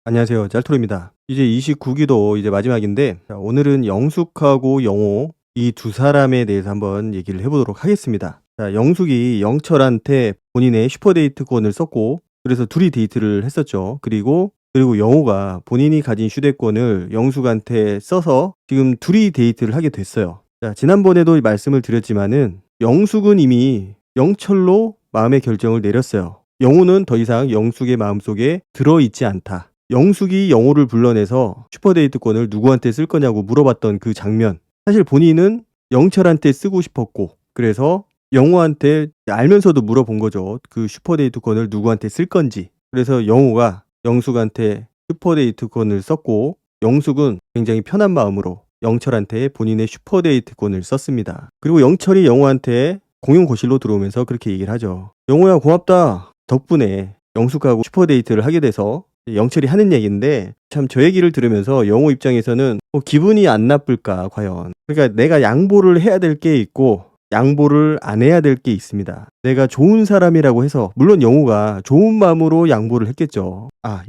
안녕하세요. 짤토로입니다. 이제 29기도 이제 마지막인데, 자, 오늘은 영숙하고 영호 이 두 사람에 대해서 한번 얘기를 해보도록 하겠습니다. 자, 영숙이 영철한테 본인의 슈퍼데이트권을 썼고, 그래서 둘이 데이트를 했었죠. 그리고 영호가 본인이 가진 휴대권을 영숙한테 써서 지금 둘이 데이트를 하게 됐어요. 자, 지난번에도 말씀을 드렸지만은 영숙은 이미 영철로 마음의 결정을 내렸어요. 영호는 더 이상 영숙의 마음속에 들어있지 않다. 영숙이 영호를 불러내서 슈퍼데이트권을 누구한테 쓸 거냐고 물어봤던 그 장면. 사실 본인은 영철한테 쓰고 싶었고, 그래서 영호한테 알면서도 물어본 거죠. 그 슈퍼데이트권을 누구한테 쓸 건지. 그래서 영호가 영숙한테 슈퍼데이트권을 썼고, 영숙은 굉장히 편한 마음으로 영철한테 본인의 슈퍼데이트권을 썼습니다. 그리고 영철이 영호한테 공용거실로 들어오면서 그렇게 얘기를 하죠. 영호야, 고맙다. 덕분에 영숙하고 슈퍼데이트를 하게 돼서. 영철이 하는 얘기인데, 참 저 얘기를 들으면서 영호 입장에서는 기분이 안 나쁠까 과연. 그러니까 내가 양보를 해야 될 게 있고 양보를 안 해야 될 게 있습니다. 내가 좋은 사람이라고 해서, 물론 영호가 좋은 마음으로 양보를 했겠죠.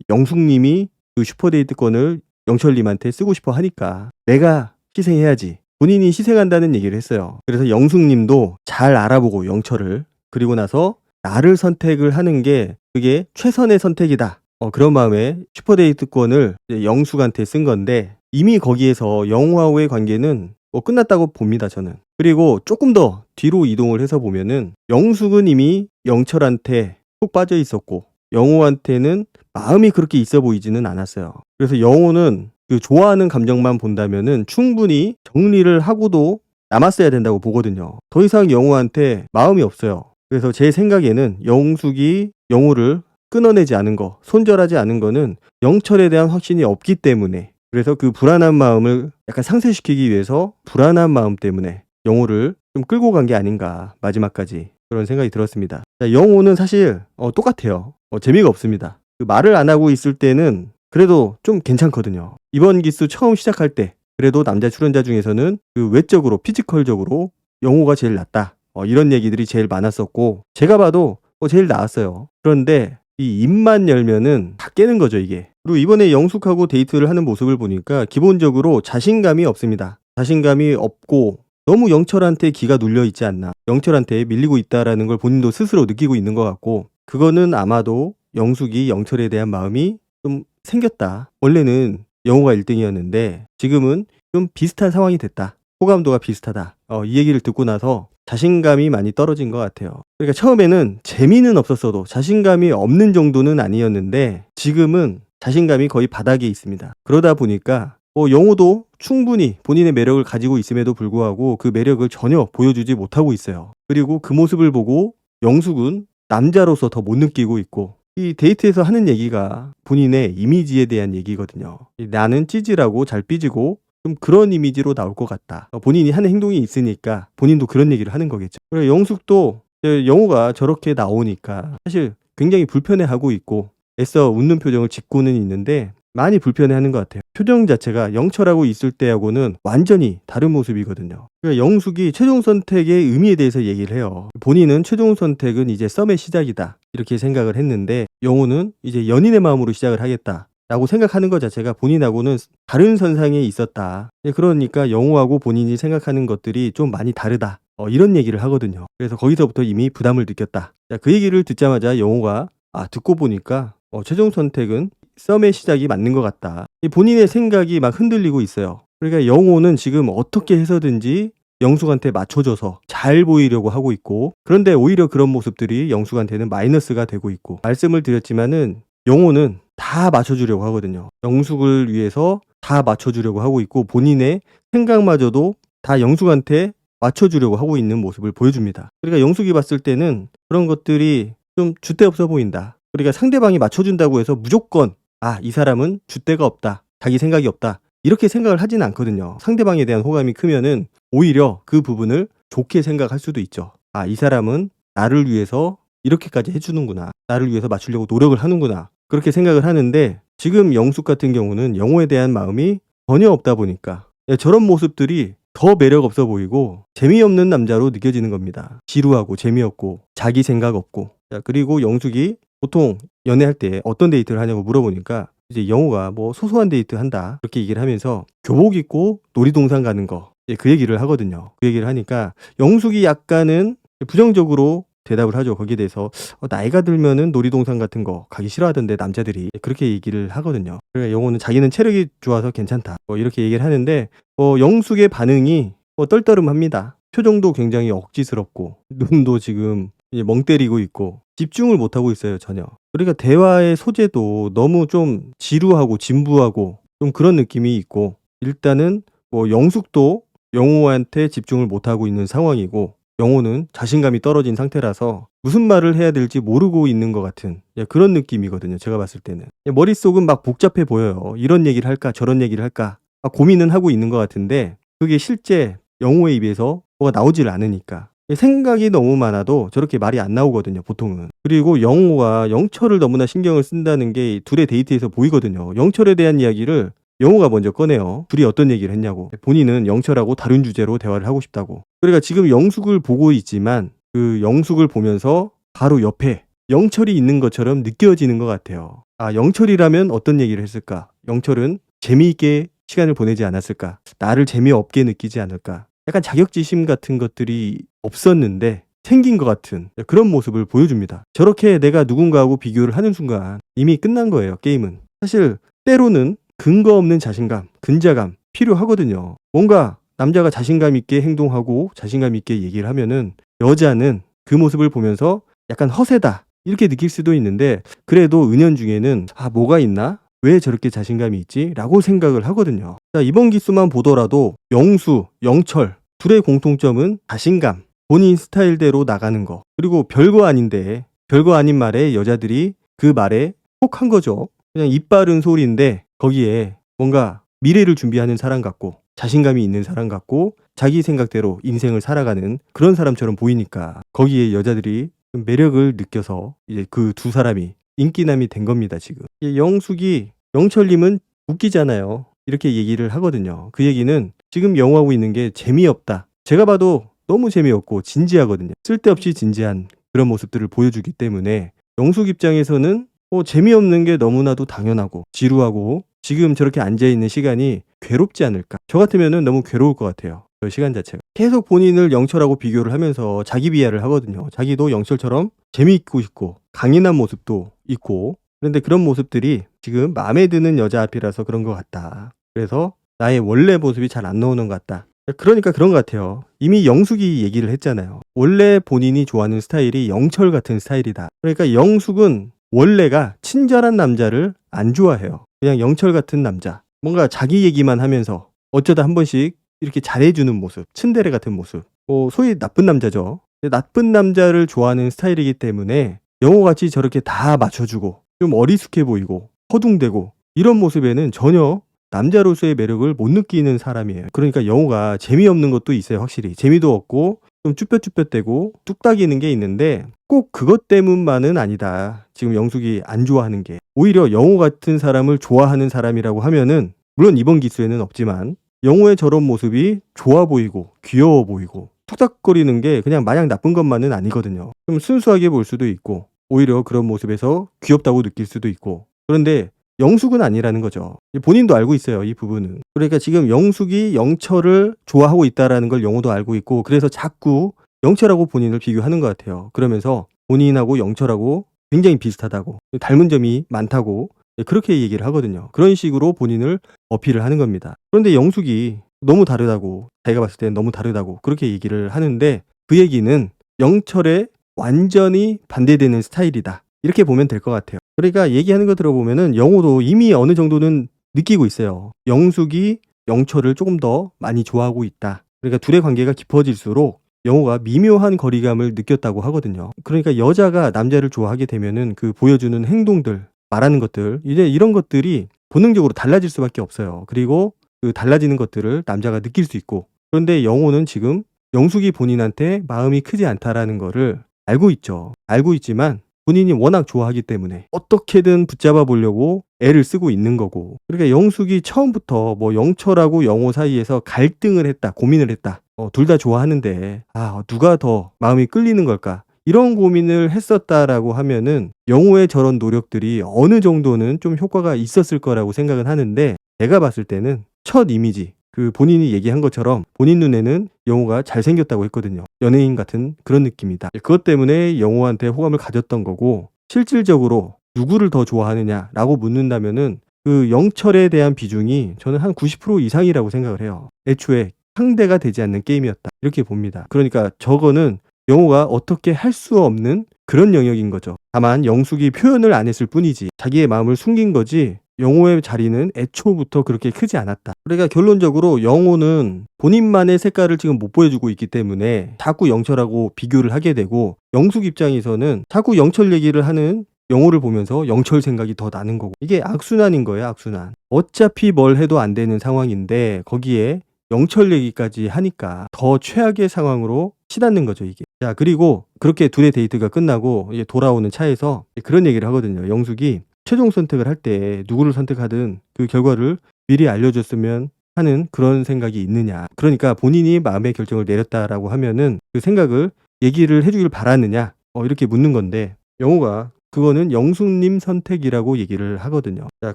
영숙님이 그 슈퍼데이트권을 영철님한테 쓰고 싶어 하니까 내가 희생해야지. 본인이 희생한다는 얘기를 했어요. 그래서 영숙님도 잘 알아보고 영철을, 그리고 나서 나를 선택을 하는 게 그게 최선의 선택이다. 그런 마음에 슈퍼데이트권을 영숙한테 쓴 건데, 이미 거기에서 영호와의 관계는 끝났다고 봅니다, 저는. 그리고 조금 더 뒤로 이동을 해서 보면은 영숙은 이미 영철한테 푹 빠져 있었고, 영호한테는 마음이 그렇게 있어 보이지는 않았어요. 그래서 영호는 그 좋아하는 감정만 본다면은 충분히 정리를 하고도 남았어야 된다고 보거든요. 더 이상 영호한테 마음이 없어요. 그래서 제 생각에는 영숙이 영호를 끊어내지 않은 거, 손절하지 않은 거는 영철에 대한 확신이 없기 때문에, 그래서 그 불안한 마음을 약간 상쇄시키기 위해서 불안한 마음 때문에 영호를 좀 끌고 간 게 아닌가, 마지막까지 그런 생각이 들었습니다. 자, 영호는 사실 똑같아요. 재미가 없습니다. 그 말을 안 하고 있을 때는 그래도 좀 괜찮거든요. 이번 기수 처음 시작할 때 그래도 남자 출연자 중에서는 그 외적으로 피지컬적으로 영호가 제일 낫다, 이런 얘기들이 제일 많았었고, 제가 봐도 제일 나았어요. 그런데 이 입만 열면은 다 깨는 거죠, 이게. 그리고 이번에 영숙하고 데이트를 하는 모습을 보니까 기본적으로 자신감이 없습니다. 자신감이 없고 너무 영철한테 기가 눌려 있지 않나, 영철한테 밀리고 있다라는 걸 본인도 스스로 느끼고 있는 것 같고, 그거는 아마도 영숙이 영철에 대한 마음이 좀 생겼다. 원래는 영호가 1등이었는데 지금은 좀 비슷한 상황이 됐다, 호감도가 비슷하다, 이 얘기를 듣고 나서 자신감이 많이 떨어진 것 같아요. 그러니까 처음에는 재미는 없었어도 자신감이 없는 정도는 아니었는데 지금은 자신감이 거의 바닥에 있습니다. 그러다 보니까 영호도 충분히 본인의 매력을 가지고 있음에도 불구하고 그 매력을 전혀 보여주지 못하고 있어요. 그리고 그 모습을 보고 영숙은 남자로서 더 못 느끼고 있고, 이 데이트에서 하는 얘기가 본인의 이미지에 대한 얘기거든요. 나는 찌질하고 잘 삐지고 좀 그런 이미지로 나올 것 같다. 본인이 하는 행동이 있으니까 본인도 그런 얘기를 하는 거겠죠. 그리고 영숙도 영호가 저렇게 나오니까 사실 굉장히 불편해하고 있고 애써 웃는 표정을 짓고는 있는데 많이 불편해하는 것 같아요. 표정 자체가 영철하고 있을 때하고는 완전히 다른 모습이거든요. 그러니까 영숙이 최종 선택의 의미에 대해서 얘기를 해요. 본인은 최종 선택은 이제 썸의 시작이다, 이렇게 생각을 했는데 영호는 이제 연인의 마음으로 시작을 하겠다 라고 생각하는 것 자체가 본인하고는 다른 선상에 있었다. 그러니까 영호하고 본인이 생각하는 것들이 좀 많이 다르다, 이런 얘기를 하거든요. 그래서 거기서부터 이미 부담을 느꼈다. 자, 그 얘기를 듣자마자 영호가 듣고 보니까 최종 선택은 썸의 시작이 맞는 것 같다. 본인의 생각이 막 흔들리고 있어요. 그러니까 영호는 지금 어떻게 해서든지 영숙한테 맞춰줘서 잘 보이려고 하고 있고, 그런데 오히려 그런 모습들이 영숙한테는 마이너스가 되고 있고, 말씀을 드렸지만은 영호는 다 맞춰주려고 하거든요. 영숙을 위해서 다 맞춰주려고 하고 있고, 본인의 생각마저도 다 영숙한테 맞춰주려고 하고 있는 모습을 보여줍니다. 그러니까 영숙이 봤을 때는 그런 것들이 좀 줏대 없어 보인다. 그러니까 상대방이 맞춰준다고 해서 무조건 이 사람은 줏대가 없다, 자기 생각이 없다, 이렇게 생각을 하진 않거든요. 상대방에 대한 호감이 크면은 오히려 그 부분을 좋게 생각할 수도 있죠. 이 사람은 나를 위해서 이렇게까지 해주는구나, 나를 위해서 맞추려고 노력을 하는구나, 그렇게 생각을 하는데, 지금 영숙 같은 경우는 영호에 대한 마음이 전혀 없다 보니까 저런 모습들이 더 매력 없어 보이고 재미없는 남자로 느껴지는 겁니다. 지루하고 재미없고 자기 생각 없고. 자, 그리고 영숙이 보통 연애할 때 어떤 데이트를 하냐고 물어보니까 이제 영호가 뭐 "소소한 데이트 한다." 그렇게 얘기를 하면서 교복 입고 놀이동산 가는 거 그 얘기를 하거든요. 그 얘기를 하니까 영숙이 약간은 부정적으로 대답을 하죠. 거기에 대해서 나이가 들면은 놀이동산 같은 거 가기 싫어하던데 남자들이." 그렇게 얘기를 하거든요. 그러니까 영호는 자기는 체력이 좋아서 괜찮다 이렇게 얘기를 하는데 영숙의 반응이 떨떠름합니다. 표정도 굉장히 억지스럽고 눈도 지금 이제 멍 때리고 있고 집중을 못하고 있어요, 전혀. 그러니까 대화의 소재도 너무 좀 지루하고 진부하고 좀 그런 느낌이 있고, 일단은 영숙도 영호한테 집중을 못하고 있는 상황이고, 영호는 자신감이 떨어진 상태라서 무슨 말을 해야 될지 모르고 있는 것 같은 그런 느낌이거든요, 제가 봤을 때는. 머릿속은 막 복잡해 보여요. 이런 얘기를 할까 저런 얘기를 할까 고민은 하고 있는 것 같은데, 그게 실제 영호의 입에서 뭐가 나오질 않으니까. 생각이 너무 많아도 저렇게 말이 안 나오거든요, 보통은. 그리고 영호가 영철을 너무나 신경을 쓴다는 게 둘의 데이트에서 보이거든요. 영철에 대한 이야기를 영호가 먼저 꺼내요. 둘이 어떤 얘기를 했냐고. 본인은 영철하고 다른 주제로 대화를 하고 싶다고. 그러니까 지금 영숙을 보고 있지만 그 영숙을 보면서 바로 옆에 영철이 있는 것처럼 느껴지는 것 같아요. 영철이라면 어떤 얘기를 했을까? 영철은 재미있게 시간을 보내지 않았을까? 나를 재미없게 느끼지 않을까? 약간 자격지심 같은 것들이 없었는데 생긴 것 같은 그런 모습을 보여줍니다. 저렇게 내가 누군가하고 비교를 하는 순간 이미 끝난 거예요, 게임은. 사실 때로는 근거 없는 자신감, 근자감 필요하거든요. 뭔가 남자가 자신감 있게 행동하고 자신감 있게 얘기를 하면은 여자는 그 모습을 보면서 약간 허세다 이렇게 느낄 수도 있는데, 그래도 은연중에는 뭐가 있나? 왜 저렇게 자신감이 있지? 라고 생각을 하거든요. 자, 이번 기수만 보더라도 영수, 영철 둘의 공통점은 자신감, 본인 스타일대로 나가는 거, 그리고 별거 아닌데 별거 아닌 말에 여자들이 그 말에 혹한 거죠. 그냥 입 바른 소리인데 거기에 뭔가 미래를 준비하는 사람 같고 자신감이 있는 사람 같고 자기 생각대로 인생을 살아가는 그런 사람처럼 보이니까 거기에 여자들이 매력을 느껴서 이제 그 두 사람이 인기남이 된 겁니다, 지금. 영숙이 영철님은 웃기잖아요, 이렇게 얘기를 하거든요. 그 얘기는 지금 영화하고 있는 게 재미없다. 제가 봐도 너무 재미없고 진지하거든요. 쓸데없이 진지한 그런 모습들을 보여주기 때문에 영숙 입장에서는 재미없는 게 너무나도 당연하고 지루하고 지금 저렇게 앉아있는 시간이 괴롭지 않을까. 저 같으면 너무 괴로울 것 같아요, 그 시간 자체가. 계속 본인을 영철하고 비교를 하면서 자기 비하를 하거든요. 자기도 영철처럼 재미있고 싶고 강인한 모습도 있고, 그런데 그런 모습들이 지금 마음에 드는 여자 앞이라서 그런 것 같다. 그래서 나의 원래 모습이 잘 안 나오는 것 같다. 그러니까 그런 것 같아요. 이미 영숙이 얘기를 했잖아요. 원래 본인이 좋아하는 스타일이 영철 같은 스타일이다. 그러니까 영숙은 원래가 친절한 남자를 안 좋아해요. 그냥 영철 같은 남자, 뭔가 자기 얘기만 하면서 어쩌다 한 번씩 이렇게 잘해주는 모습, 츤데레 같은 모습, 소위 나쁜 남자죠. 나쁜 남자를 좋아하는 스타일이기 때문에 영호같이 저렇게 다 맞춰주고 좀 어리숙해 보이고 허둥대고 이런 모습에는 전혀 남자로서의 매력을 못 느끼는 사람이에요. 그러니까 영호가 재미없는 것도 있어요, 확실히. 재미도 없고 좀 쭈뼛쭈뼛대고 뚝딱이는 게 있는데 꼭 그것 때문만은 아니다. 지금 영숙이 안 좋아하는 게. 오히려 영호 같은 사람을 좋아하는 사람이라고 하면은, 물론 이번 기수에는 없지만 영호의 저런 모습이 좋아 보이고 귀여워 보이고 툭닥거리는 게 그냥 마냥 나쁜 것만은 아니거든요. 좀 순수하게 볼 수도 있고 오히려 그런 모습에서 귀엽다고 느낄 수도 있고. 그런데 영숙은 아니라는 거죠. 본인도 알고 있어요, 이 부분은. 그러니까 지금 영숙이 영철을 좋아하고 있다라는 걸 영호도 알고 있고, 그래서 자꾸 영철하고 본인을 비교하는 것 같아요. 그러면서 본인하고 영철하고 굉장히 비슷하다고, 닮은 점이 많다고 그렇게 얘기를 하거든요. 그런 식으로 본인을 어필을 하는 겁니다. 그런데 영숙이 너무 다르다고, 자기가 봤을 때는 너무 다르다고 그렇게 얘기를 하는데, 그 얘기는 영철에 완전히 반대되는 스타일이다, 이렇게 보면 될 것 같아요. 그러니까 얘기하는 거 들어보면은 영호도 이미 어느 정도는 느끼고 있어요. 영숙이 영철을 조금 더 많이 좋아하고 있다. 그러니까 둘의 관계가 깊어질수록 영호가 미묘한 거리감을 느꼈다고 하거든요. 그러니까 여자가 남자를 좋아하게 되면은 그 보여주는 행동들, 말하는 것들, 이제 이런 것들이 본능적으로 달라질 수밖에 없어요. 그리고 그 달라지는 것들을 남자가 느낄 수 있고, 그런데 영호는 지금 영숙이 본인한테 마음이 크지 않다라는 거를 알고 있죠. 알고 있지만 본인이 워낙 좋아하기 때문에 어떻게든 붙잡아 보려고 애를 쓰고 있는 거고. 그러니까 영숙이 처음부터 영철하고 영호 사이에서 갈등을 했다, 고민을 했다. 둘 다 좋아하는데 누가 더 마음이 끌리는 걸까? 이런 고민을 했었다라고 하면은 영호의 저런 노력들이 어느 정도는 좀 효과가 있었을 거라고 생각은 하는데, 제가 봤을 때는 첫 이미지, 그 본인이 얘기한 것처럼 본인 눈에는 영호가 잘생겼다고 했거든요. 연예인 같은 그런 느낌이다. 그것 때문에 영호한테 호감을 가졌던 거고, 실질적으로 누구를 더 좋아하느냐라고 묻는다면은 그 영철에 대한 비중이 저는 한 90% 이상이라고 생각을 해요. 애초에 상대가 되지 않는 게임이었다, 이렇게 봅니다. 그러니까 저거는 영호가 어떻게 할 수 없는 그런 영역인 거죠. 다만 영숙이 표현을 안 했을 뿐이지 자기의 마음을 숨긴 거지, 영호의 자리는 애초부터 그렇게 크지 않았다. 그러니까 결론적으로 영호는 본인만의 색깔을 지금 못 보여주고 있기 때문에 자꾸 영철하고 비교를 하게 되고, 영숙 입장에서는 자꾸 영철 얘기를 하는 영호를 보면서 영철 생각이 더 나는 거고, 이게 악순환인 거예요, 악순환. 어차피 뭘 해도 안 되는 상황인데 거기에 영철 얘기까지 하니까 더 최악의 상황으로 치닫는 거죠, 이게. 자, 그리고 그렇게 둘의 데이트가 끝나고 이제 돌아오는 차에서 그런 얘기를 하거든요. 영숙이 최종 선택을 할 때 누구를 선택하든 그 결과를 미리 알려줬으면 하는 그런 생각이 있느냐. 그러니까 본인이 마음의 결정을 내렸다라고 하면은 그 생각을 얘기를 해주길 바라느냐, 이렇게 묻는 건데, 영호가 그거는 영숙님 선택이라고 얘기를 하거든요. 자,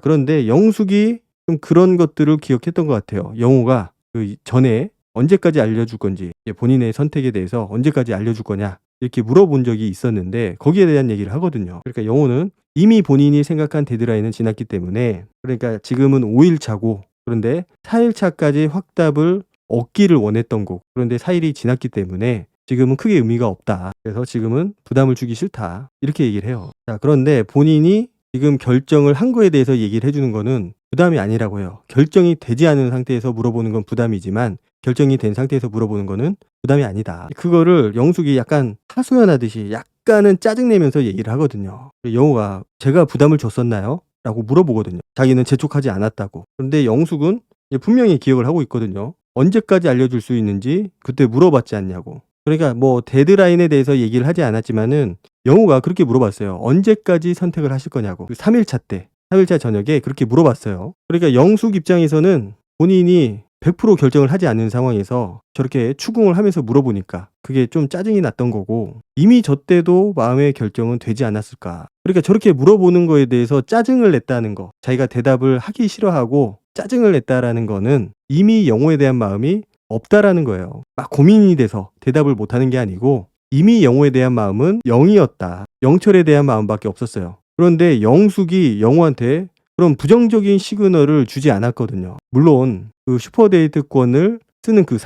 그런데 영숙이 좀 그런 것들을 기억했던 것 같아요. 영호가 그 전에 언제까지 알려줄 건지, 본인의 선택에 대해서 언제까지 알려줄 거냐, 이렇게 물어본 적이 있었는데 거기에 대한 얘기를 하거든요. 그러니까 영호는 이미 본인이 생각한 데드라인은 지났기 때문에, 그러니까 지금은 5일 차고, 그런데 4일 차까지 확답을 얻기를 원했던 거고, 그런데 4일이 지났기 때문에 지금은 크게 의미가 없다. 그래서 지금은 부담을 주기 싫다, 이렇게 얘기를 해요. 자, 그런데 본인이 지금 결정을 한 거에 대해서 얘기를 해주는 거는 부담이 아니라고 해요. 결정이 되지 않은 상태에서 물어보는 건 부담이지만 결정이 된 상태에서 물어보는 거는 부담이 아니다. 그거를 영숙이 약간 하소연하듯이 약간은 짜증내면서 얘기를 하거든요. 영호가 제가 부담을 줬었나요? 라고 물어보거든요. 자기는 재촉하지 않았다고. 그런데 영숙은 분명히 기억을 하고 있거든요. 언제까지 알려줄 수 있는지 그때 물어봤지 않냐고. 그러니까 뭐 데드라인에 대해서 얘기를 하지 않았지만은 영호가 그렇게 물어봤어요. 언제까지 선택을 하실 거냐고. 그 3일차 때, 3일차 저녁에 그렇게 물어봤어요. 그러니까 영숙 입장에서는 본인이 100% 결정을 하지 않는 상황에서 저렇게 추궁을 하면서 물어보니까 그게 좀 짜증이 났던 거고, 이미 저 때도 마음의 결정은 되지 않았을까. 그러니까 저렇게 물어보는 거에 대해서 짜증을 냈다는 거, 자기가 대답을 하기 싫어하고 짜증을 냈다라는 거는 이미 영호에 대한 마음이 없다라는 거예요. 막 고민이 돼서 대답을 못하는 게 아니고 이미 영호에 대한 마음은 0이었다. 영철에 대한 마음밖에 없었어요. 그런데 영숙이 영호한테 그런 부정적인 시그널을 주지 않았거든요. 물론 그 슈퍼데이트권을 쓰는 그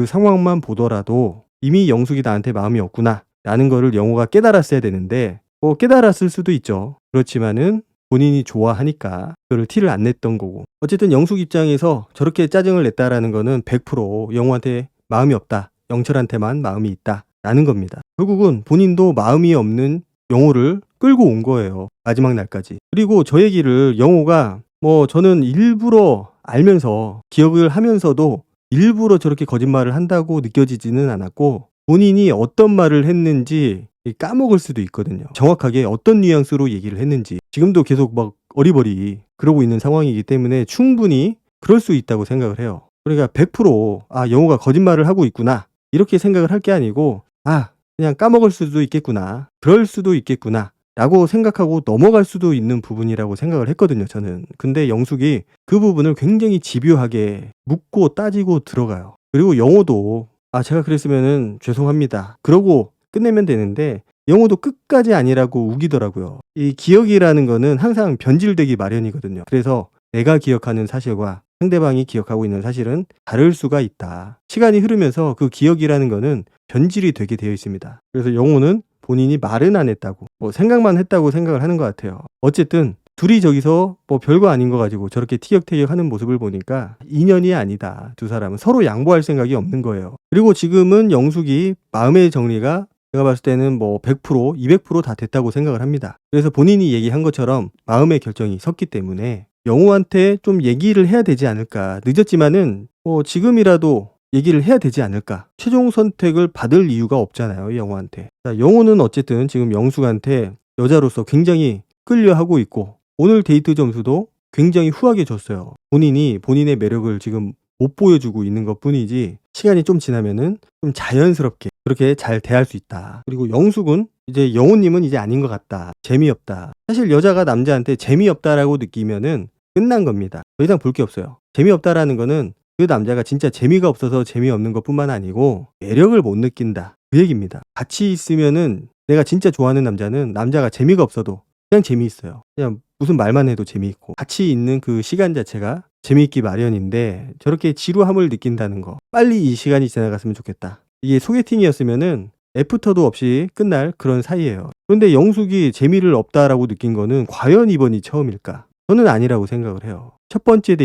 상황만 보더라도 이미 영숙이 나한테 마음이 없구나 라는 거를 영호가 깨달았어야 되는데, 깨달았을 수도 있죠. 그렇지만은 본인이 좋아하니까 그걸 티를 안 냈던 거고, 어쨌든 영숙 입장에서 저렇게 짜증을 냈다라는 거는 100% 영호한테 마음이 없다, 영철한테만 마음이 있다 라는 겁니다. 결국은 본인도 마음이 없는 영호를 끌고 온 거예요, 마지막 날까지. 그리고 저 얘기를 영호가 저는 일부러 알면서 기억을 하면서도 일부러 저렇게 거짓말을 한다고 느껴지지는 않았고, 본인이 어떤 말을 했는지 까먹을 수도 있거든요. 정확하게 어떤 뉘앙스로 얘기를 했는지. 지금도 계속 막 어리버리 그러고 있는 상황이기 때문에 충분히 그럴 수 있다고 생각을 해요. 그러니까 100% 영호가 거짓말을 하고 있구나, 이렇게 생각을 할 게 아니고 그냥 까먹을 수도 있겠구나, 그럴 수도 있겠구나 라고 생각하고 넘어갈 수도 있는 부분이라고 생각을 했거든요, 저는. 근데 영숙이 그 부분을 굉장히 집요하게 묻고 따지고 들어가요. 그리고 영호도 제가 그랬으면은 죄송합니다, 그러고 끝내면 되는데 영호도 끝까지 아니라고 우기더라고요. 이 기억이라는 거는 항상 변질되기 마련이거든요. 그래서 내가 기억하는 사실과 상대방이 기억하고 있는 사실은 다를 수가 있다. 시간이 흐르면서 그 기억이라는 거는 변질이 되게 되어 있습니다. 그래서 영호는 본인이 말은 안 했다고, 생각만 했다고 생각을 하는 것 같아요. 어쨌든 둘이 저기서 별거 아닌 거 가지고 저렇게 티격태격 하는 모습을 보니까 인연이 아니다. 두 사람은 서로 양보할 생각이 없는 거예요. 그리고 지금은 영숙이 마음의 정리가 제가 봤을 때는 100%, 200%다 됐다고 생각을 합니다. 그래서 본인이 얘기한 것처럼 마음의 결정이 섰기 때문에 영호한테 좀 얘기를 해야 되지 않을까. 늦었지만은 지금이라도 얘기를 해야 되지 않을까. 최종 선택을 받을 이유가 없잖아요, 영호한테. 자, 영호는 어쨌든 지금 영숙한테 여자로서 굉장히 끌려하고 있고, 오늘 데이트 점수도 굉장히 후하게 줬어요. 본인이 본인의 매력을 지금 못 보여주고 있는 것 뿐이지 시간이 좀 지나면은 좀 자연스럽게 그렇게 잘 대할 수 있다. 그리고 영숙은 이제 영호님은 이제 아닌 것 같다. 재미없다. 사실 여자가 남자한테 재미없다라고 느끼면은 끝난 겁니다. 더 이상 볼 게 없어요. 재미없다라는 거는 그 남자가 진짜 재미가 없어서 재미없는 것뿐만 아니고 매력을 못 느낀다. 그 얘기입니다. 같이 있으면은 내가 진짜 좋아하는 남자는 남자가 재미가 없어도 그냥 재미있어요. 그냥 무슨 말만 해도 재미있고 같이 있는 그 시간 자체가 재미있기 마련인데 저렇게 지루함을 느낀다는 거 빨리 이 시간이 지나갔으면 좋겠다. 이게 소개팅이었으면은 애프터도 없이 끝날 그런 사이예요. 그런데 영숙이 재미를 없다라고 느낀 거는 과연 이번이 처음일까? 저는 아니라고 생각을 해요. 첫 번째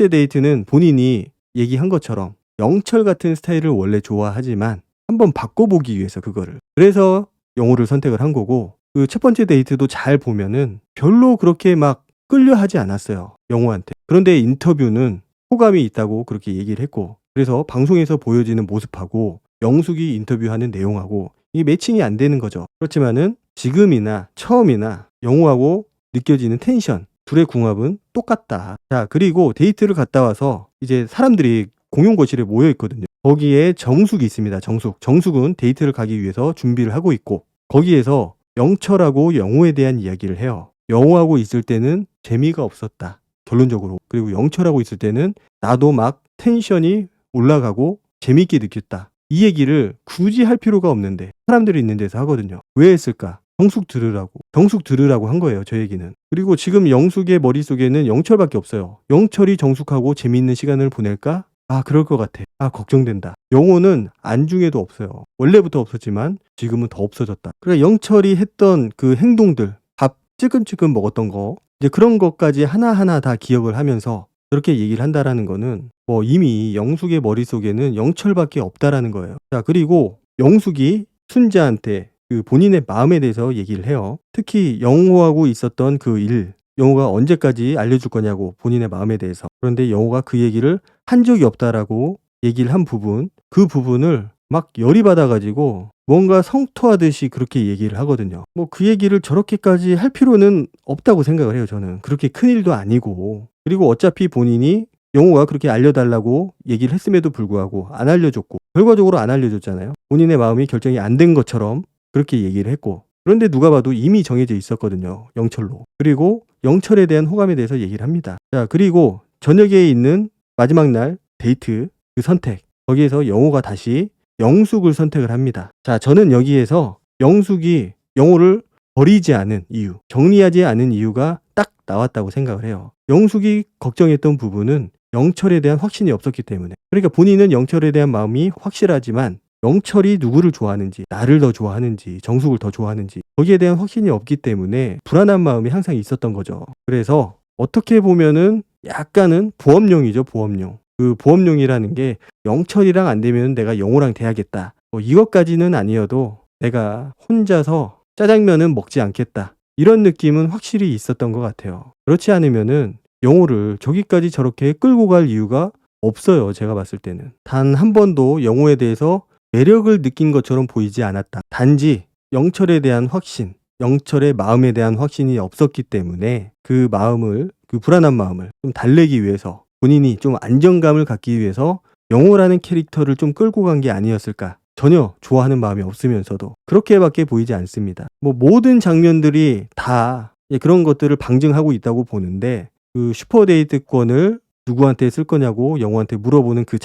데이트는 본인이 얘기한 것처럼 영철 같은 스타일을 원래 좋아하지만 한번 바꿔보기 위해서 그거를. 그래서 영호를 선택을 한 거고 그 첫 번째 데이트도 잘 보면은 별로 그렇게 막 끌려하지 않았어요. 영호한테. 그런데 인터뷰는 호감이 있다고 그렇게 얘기를 했고 그래서 방송에서 보여지는 모습하고 영숙이 인터뷰하는 내용하고 이게 매칭이 안 되는 거죠. 그렇지만은 지금이나 처음이나 영호하고 느껴지는 텐션 둘의 궁합은 똑같다. 자, 그리고 데이트를 갔다 와서 이제 사람들이 공용 거실에 모여 있거든요. 거기에 정숙이 있습니다. 정숙은 데이트를 가기 위해서 준비를 하고 있고 거기에서 영철하고 영호에 대한 이야기를 해요. 영호하고 있을 때는 재미가 없었다. 결론적으로. 그리고 영철하고 있을 때는 나도 막 텐션이 올라가고 재밌게 느꼈다. 이 얘기를 굳이 할 필요가 없는데 사람들이 있는 데서 하거든요. 왜 했을까? 정숙 들으라고 한 거예요. 저 얘기는. 그리고 지금 영숙의 머릿속에는 영철밖에 없어요. 영철이 정숙하고 재미있는 시간을 보낼까? 아, 그럴 것 같아. 아, 걱정된다. 영호는 안중에도 없어요. 원래부터 없었지만 지금은 더 없어졌다. 그러니까 영철이 했던 그 행동들, 밥 찔끔찔끔 먹었던 거, 이제 그런 것까지 하나하나 다 기억을 하면서 그렇게 얘기를 한다라는 거는 뭐 이미 영숙의 머릿속에는 영철밖에 없다라는 거예요. 자, 그리고 영숙이 순자한테 그 본인의 마음에 대해서 얘기를 해요. 특히 영호하고 있었던 그 일, 영호가 언제까지 알려줄 거냐고 본인의 마음에 대해서. 그런데 영호가 그 얘기를 한 적이 없다라고 얘기를 한 부분, 그 부분을 막 열이 받아가지고 뭔가 성토하듯이 그렇게 얘기를 하거든요. 뭐 그 얘기를 저렇게까지 할 필요는 없다고 생각을 해요. 저는 그렇게 큰일도 아니고. 그리고 어차피 본인이 영호가 그렇게 알려달라고 얘기를 했음에도 불구하고 안 알려줬고 결과적으로 안 알려줬잖아요. 본인의 마음이 결정이 안 된 것처럼 그렇게 얘기를 했고 그런데 누가 봐도 이미 정해져 있었거든요. 영철로. 그리고 영철에 대한 호감에 대해서 얘기를 합니다. 자, 그리고 저녁에 있는 마지막 날 데이트 그 선택 거기에서 영호가 다시 영숙을 선택을 합니다. 자, 저는 여기에서 영숙이 영호를 버리지 않은 이유, 정리하지 않은 이유가 딱 나왔다고 생각을 해요. 영숙이 걱정했던 부분은 영철에 대한 확신이 없었기 때문에. 그러니까 본인은 영철에 대한 마음이 확실하지만 영철이 누구를 좋아하는지, 나를 더 좋아하는지, 정숙을 더 좋아하는지 거기에 대한 확신이 없기 때문에 불안한 마음이 항상 있었던 거죠. 그래서 어떻게 보면은 약간은 보험용이죠, 보험용. 그 보험용이라는 게 영철이랑 안 되면 내가 영호랑 돼야겠다. 뭐 이것까지는 아니어도 내가 혼자서 짜장면은 먹지 않겠다. 이런 느낌은 확실히 있었던 것 같아요. 그렇지 않으면은 영호를 저기까지 저렇게 끌고 갈 이유가 없어요. 제가 봤을 때는. 단 한 번도 영호에 대해서 매력을 느낀 것처럼 보이지 않았다. 단지 영철에 대한 확신, 영철의 마음에 대한 확신이 없었기 때문에 그 마음을, 그 불안한 마음을 좀 달래기 위해서 본인이 좀 안정감을 갖기 위해서 영호라는 캐릭터를 좀 끌고 간 게 아니었을까. 전혀 좋아하는 마음이 없으면서도 그렇게밖에 보이지 않습니다. 뭐 모든 장면들이 다 그런 것들을 방증하고 있다고 보는데 그 슈퍼데이트권을 누구한테 쓸 거냐고 영호한테 물어보는 그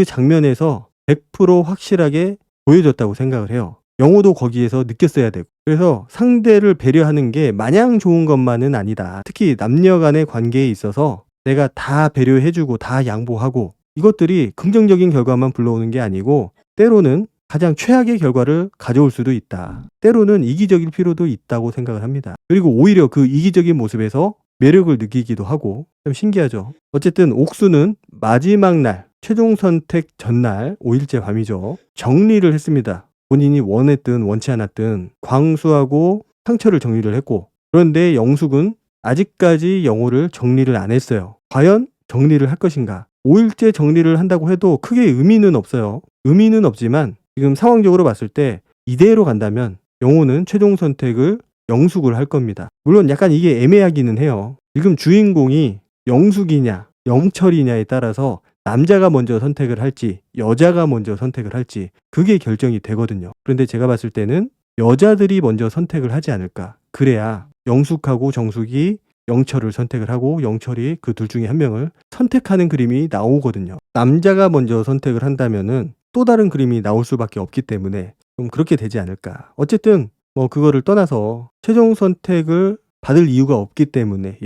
장면에서 100% 확실하게 보여줬다고 생각을 해요. 영호도 거기에서 느꼈어야 되고 그래서 상대를 배려하는 게 마냥 좋은 것만은 아니다. 특히 남녀 간의 관계에 있어서 내가 다 배려해주고 다 양보하고 이것들이 긍정적인 결과만 불러오는 게 아니고 때로는 가장 최악의 결과를 가져올 수도 있다. 때로는 이기적일 필요도 있다고 생각을 합니다. 그리고 오히려 그 이기적인 모습에서 매력을 느끼기도 하고 참 신기하죠. 어쨌든 옥수는 마지막 날 최종 선택 전날 5일째 밤이죠. 정리를 했습니다. 본인이 원했든 원치 않았든 광수하고 상처를 정리를 했고 그런데 영숙은 아직까지 영호를 정리를 안 했어요. 과연 정리를 할 것인가? 5일째 정리를 한다고 해도 크게 의미는 없어요. 의미는 없지만 지금 상황적으로 봤을 때 이대로 간다면 영호는 최종 선택을 영숙을 할 겁니다. 물론 약간 이게 애매하기는 해요. 지금 주인공이 영숙이냐 영철이냐에 따라서 남자가 먼저 선택을 할지 여자가 먼저 선택을 할지 그게 결정이 되거든요. 그런데 제가 봤을 때는 여자들이 먼저 선택을 하지 않을까. 그래야 영숙하고 정숙이 영철을 선택을 하고 영철이 그 둘 중에 한 명을 선택하는 그림이 나오거든요. 남자가 먼저 선택을 한다면은 또 다른 그림이 나올 수밖에 없기 때문에 좀 그렇게 되지 않을까. 어쨌든 뭐 그거를 떠나서 최종 선택을 받을 이유가 없기 때문에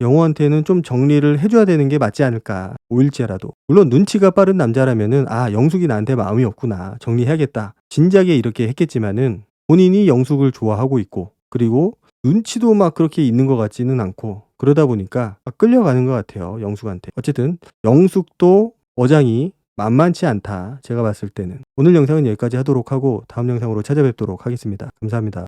영호한테는 좀 정리를 해줘야 되는 게 맞지 않을까. 5일째라도. 물론 눈치가 빠른 남자라면은 아 영숙이 나한테 마음이 없구나. 정리해야겠다. 진작에 이렇게 했겠지만은 본인이 영숙을 좋아하고 있고 그리고 눈치도 막 그렇게 있는 것 같지는 않고 그러다 보니까 막 끌려가는 것 같아요. 영숙한테. 어쨌든 영숙도 어장이 만만치 않다. 제가 봤을 때는. 오늘 영상은 여기까지 하도록 하고 다음 영상으로 찾아뵙도록 하겠습니다. 감사합니다.